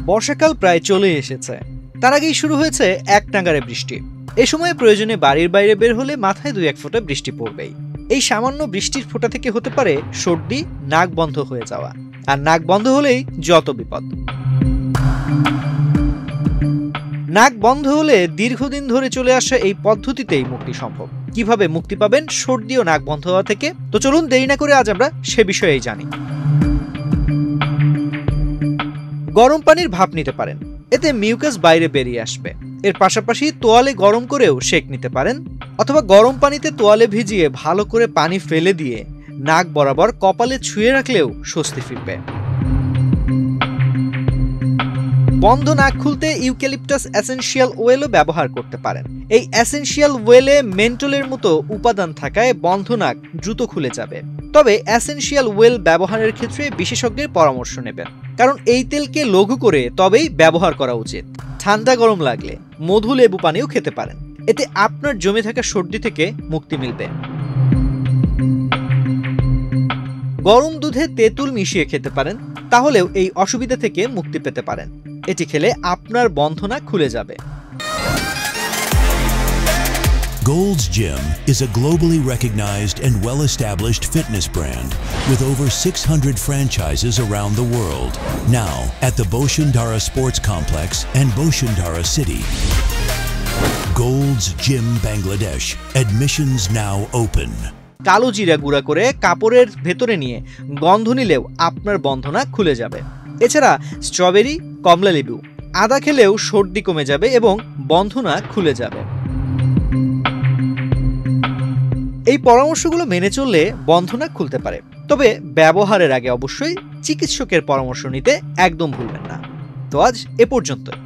বর্ষাকাল প্রায় চলে এসেছে, তার আগেই শুরু হয়েছে এক নাগাড়ে বৃষ্টি। এ সময় প্রয়োজনে বাড়ির বাইরে বের হলে মাথায় 2-1 ফোঁটা বৃষ্টি পড়বেই। এই সামান্য বৃষ্টির ফোঁটা থেকে হতে পারে সর্দি, নাক বন্ধ হয়ে যাওয়া, আর নাক বন্ধ হলেই যত বিপদ। নাক বন্ধ হলে দীর্ঘদিন ধরে চলে আসা এই পদ্ধতিতেই মুক্তি সম্ভব। কিভাবে মুক্তি পাবেন সর্দি ও নাক বন্ধ হওয়া থেকে? তো চলুন দেরি না করে আজ আমরা সে বিষয়েই জানি। গরম পানির ভাপ নিতে পারেন, এতে মিউকাস বাইরে বেরিয়ে আসবে। এর পাশাপাশি তোয়ালে গরম করেও সেক নিতে পারেন, অথবা গরম পানিতে তোয়ালে ভিজিয়ে ভালো করে পানি ফেলে দিয়ে নাক বরাবর কপালে ছুঁয়ে রাখলেও স্বস্তি ফিরবে। বন্ধ নাক খুলতে ইউক্যালিপটাস এসেনশিয়াল ওয়েলও ব্যবহার করতে পারেন। এই এসেনশিয়াল ওয়েলে মেন্টলের মতো উপাদান থাকায় বন্ধ নাক দ্রুত খুলে যাবে। তবে এসেনশিয়াল ওয়েল ব্যবহারের ক্ষেত্রে বিশেষজ্ঞের পরামর্শ নেবেন, কারণ এই তেলকে লঘু করে তবেই ব্যবহার করা উচিত। ঠান্ডা গরম লাগলে মধু লেবু পানিও খেতে পারেন, এতে আপনার জমে থাকা সর্দি থেকে মুক্তি মিলবে। গরম দুধে তেঁতুল মিশিয়ে খেতে পারেন, তাহলেও এই অসুবিধা থেকে মুক্তি পেতে পারেন। এটি খেলে আপনার বন্ধ নাক খুলে যাবে। Gold's Gym is a globally recognized and well-established fitness brand with over 600 franchises around the world. Now at the Boshundara Sports Complex and Boshundara City. Gold's Gym Bangladesh. Admissions now open. কালো জিরা গুঁড়া করে কাপড়ের ভেতরে নিয়ে গন্ধ নিলেও আপনার বন্ধ নাক খুলে যাবে। এছাড়া স্ট্রবেরি, কমলা লেবু, আদা খেলেও সর্দি কমে যাবে এবং বন্ধ নাক খুলে যাবে। এই পরামর্শগুলো মেনে চললে বন্ধ নাক খুলতে পারে, তবে ব্যবহারের আগে অবশ্যই চিকিৎসকের পরামর্শ নিতে একদম ভুলবেন না। তো আজ এ পর্যন্তই।